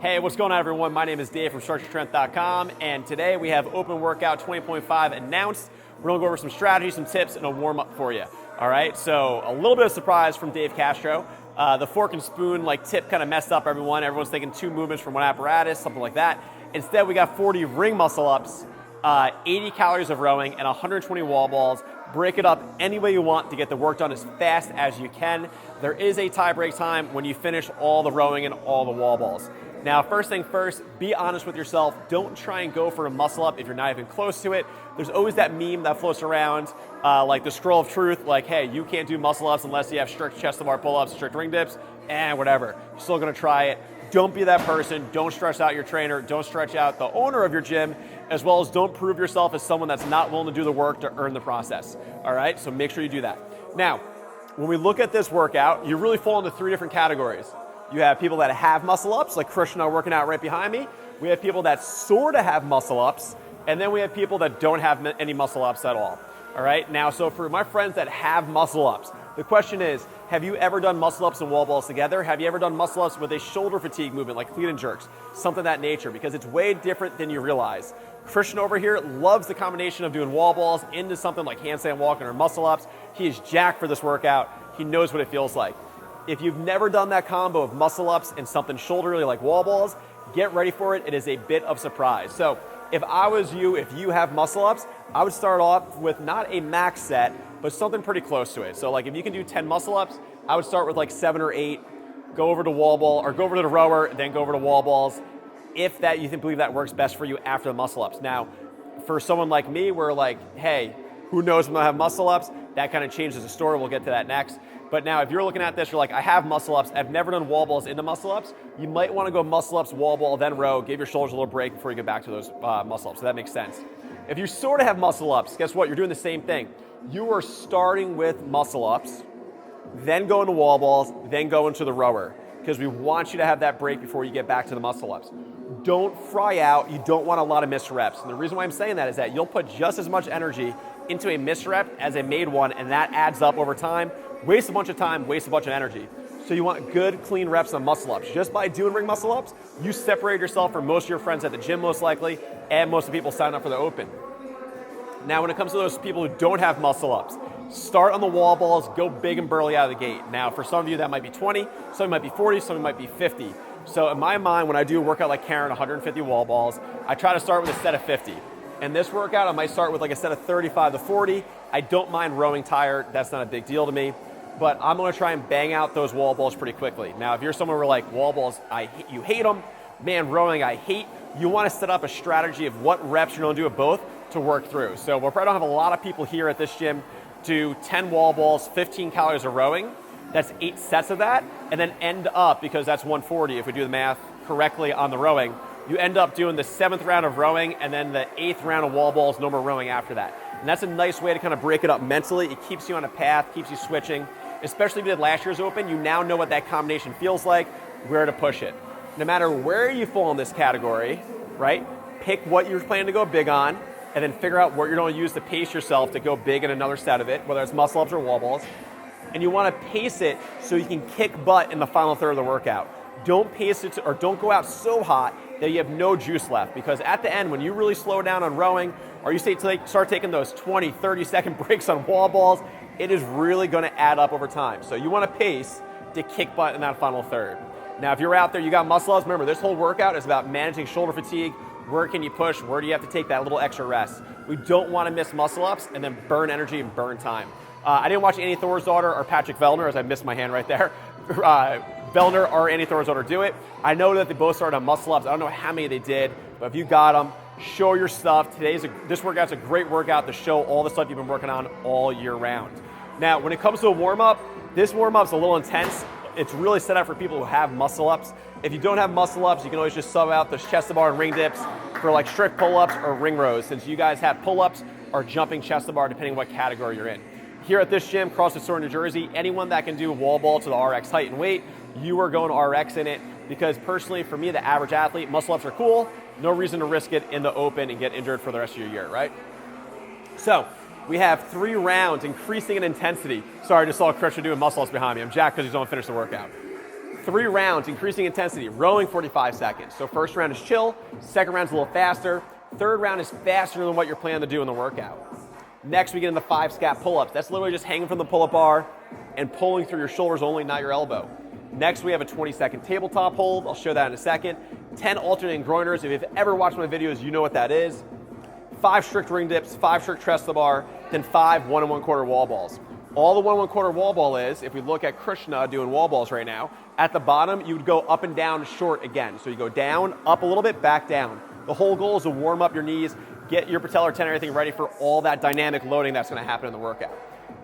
Hey, what's going on, everyone? My name is Dave from StructuredStrength.com, and today we have Open Workout 20.5 announced. We're going to go over some strategies, some tips, and a warm-up for you. All right, so a little bit of surprise from Dave Castro. The fork and spoon tip kind of messed up everyone. Everyone's thinking 2 movements from one apparatus, something like that. Instead, we got 40 ring muscle ups, 80 calories of rowing, and 120 wall balls. Break it up any way you want to get the work done as fast as you can. There is a tie break time when you finish all the rowing and all the wall balls. Now, first thing first, be honest with yourself. Don't try and go for a muscle up if you're not even close to it. There's always that meme that floats around, like the scroll of truth, like, hey, you can't do muscle ups unless you have strict chest to bar pull-ups, strict ring dips, and whatever. You're still gonna try it. Don't be that person. Don't stress out your trainer. Don't stretch out the owner of your gym, as well as don't prove yourself as someone that's not willing to do the work to earn the process. All right, so make sure you do that. Now, when we look at this workout, you really fall into 3 different categories. You have people that have muscle ups, like Christian and I working out right behind me. We have people that sort of have muscle ups, and then we have people that don't have any muscle ups at all. All right, now, so for my friends that have muscle ups, the question is, have you ever done muscle ups and wall balls together? Have you ever done muscle ups with a shoulder fatigue movement, like clean and jerks, something of that nature, because it's way different than you realize. Christian over here loves the combination of doing wall balls into something like handstand walking or muscle ups. He is jacked for this workout. He knows what it feels like. If you've never done that combo of muscle ups and something shoulderly like wall balls, get ready for it. It is a bit of surprise. So if I was you, if you have muscle ups, I would start off with not a max set, but something pretty close to it. So like if you can do 10 muscle ups, I would start with like 7 or 8, go over to wall ball, or go over to the rower, then go over to wall balls, if that you believe that works best for you after the muscle ups. Now, for someone like me, we're like, hey, who knows when I have muscle ups? That kind of changes the story. We'll get to that next. But now, if you're looking at this, you're like, I have muscle ups. I've never done wall balls into muscle ups. You might want to go muscle ups, wall ball, then row. Give your shoulders a little break before you get back to those muscle ups. So that makes sense. If you sort of have muscle ups, guess what? You're doing the same thing. You are starting with muscle ups, then going to wall balls, then going to the rower, because we want you to have that break before you get back to the muscle ups. Don't fry out. You don't want a lot of missed reps. And the reason why I'm saying that is that you'll put just as much energy into a missed rep as a made one, and that adds up over time. Waste a bunch of time, waste a bunch of energy. So you want good, clean reps on muscle ups. Just by doing ring muscle ups, you separate yourself from most of your friends at the gym most likely, and most of the people sign up for the open. Now, when it comes to those people who don't have muscle ups, start on the wall balls, go big and burly out of the gate. Now, for some of you, that might be 20, some might be 40, some might be 50. So in my mind, when I do a workout like Karen, 150 wall balls, I try to start with a set of 50. And this workout, I might start with like a set of 35 to 40. I don't mind rowing tired. That's not a big deal to me. But I'm going to try and bang out those wall balls pretty quickly. Now, if you're someone who are like, wall balls, you hate them. Man, rowing, I hate. You want to set up a strategy of what reps you're going to do of both to work through. So we'll probably don't have a lot of people here at this gym do 10 wall balls, 15 calories of rowing. That's 8 sets of that. And then end up, because that's 140 if we do the math correctly on the rowing, you end up doing the 7th round of rowing and then the 8th round of wall balls, no more rowing after that. And that's a nice way to kind of break it up mentally. It keeps you on a path, keeps you switching. Especially if you did last year's open, you now know what that combination feels like, where to push it. No matter where you fall in this category, right? Pick what you're planning to go big on, and then figure out what you're going to use to pace yourself to go big in another set of it, whether it's muscle ups or wall balls. And you want to pace it so you can kick butt in the final third of the workout. Don't pace it or don't go out so hot that you have no juice left, because at the end, when you really slow down on rowing, or you start taking those 20, 30-second breaks on wall balls, it is really going to add up over time. So you want to pace to kick butt in that final third. Now, if you're out there, you got muscle ups, remember, this whole workout is about managing shoulder fatigue. Where can you push? Where do you have to take that little extra rest? We don't want to miss muscle ups and then burn energy and burn time. I didn't watch Annie Thorisdottir or Patrick Vellner, as I missed my hand right there. Vellner or Annie Thorisdottir do it. I know that they both started on muscle ups. I don't know how many they did, but if you got them, show your stuff. This workout's a great workout to show all the stuff you've been working on all year round. Now, when it comes to a warm-up, this warm-up's a little intense. It's really set up for people who have muscle ups. If you don't have muscle ups, you can always just sub out those chest to bar and ring dips for like strict pull-ups or ring rows, since you guys have pull-ups or jumping chest to bar, depending on what category you're in. Here at this gym, CrossFit Store, New Jersey, anyone that can do wall ball to the RX height and weight, you are going to RX in it, because personally, for me, the average athlete, muscle ups are cool. No reason to risk it in the open and get injured for the rest of your year, right? So we have 3 rounds, increasing in intensity. Sorry, I just saw Christian doing muscle ups behind me. I'm jacked because he's going to finish the workout. 3 rounds, increasing intensity, rowing 45 seconds. So first round is chill, second round is a little faster, third round is faster than what you're planning to do in the workout. Next, we get into 5 Scap pull-ups. That's literally just hanging from the pull-up bar and pulling through your shoulders only, not your elbow. Next, we have a 20-second tabletop hold. I'll show that in a second. 10 alternating groaners. If you've ever watched my videos, you know what that is. 5 strict ring dips, 5 strict chest to the bar, then 5 1 1/4 wall balls. All the 1 1/4 wall ball is, if we look at Krishna doing wall balls right now, at the bottom, you would go up and down short again. So you go down, up a little bit, back down. The whole goal is to warm up your knees, get your patellar tendon, everything ready for all that dynamic loading that's gonna happen in the workout.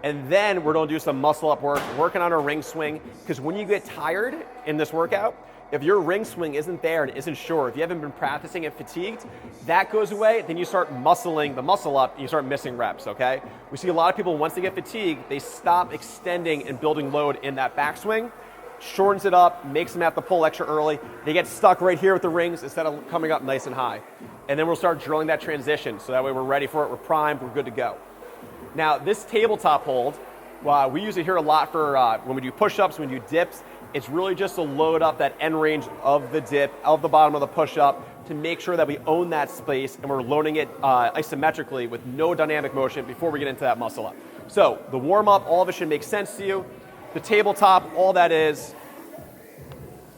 And then we're gonna do some muscle up work, working on our ring swing, because when you get tired in this workout, if your ring swing isn't there and isn't sure, if you haven't been practicing and fatigued, that goes away, then you start muscling the muscle up and you start missing reps, okay? We see a lot of people, once they get fatigued, they stop extending and building load in that backswing, shortens it up, makes them have to pull extra early. They get stuck right here with the rings instead of coming up nice and high. And then we'll start drilling that transition, so that way we're ready for it, we're primed, we're good to go. Now, this tabletop hold, we use it here a lot for when we do push-ups, when we do dips. It's really just to load up that end range of the dip, of the bottom of the push-up, to make sure that we own that space and we're loading it isometrically with no dynamic motion before we get into that muscle up. So the warm-up, all of it should make sense to you. The tabletop, all that is,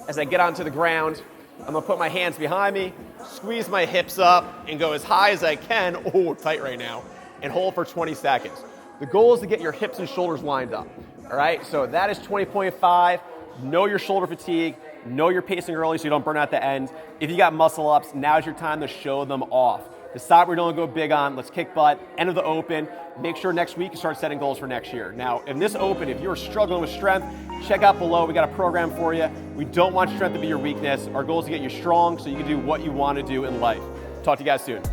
as I get onto the ground, I'm gonna put my hands behind me, squeeze my hips up, and go as high as I can, oh, tight right now, and hold for 20 seconds. The goal is to get your hips and shoulders lined up, all right? So that is 20.5. Know your shoulder fatigue, know you're pacing early so you don't burn out the end. If you got muscle ups, now's your time to show them off. Decide where you don't go big on, let's kick butt, end of the open. Make sure next week you start setting goals for next year. Now, in this open, if you're struggling with strength, check out below, we got a program for you. We don't want strength to be your weakness. Our goal is to get you strong so you can do what you want to do in life. Talk to you guys soon.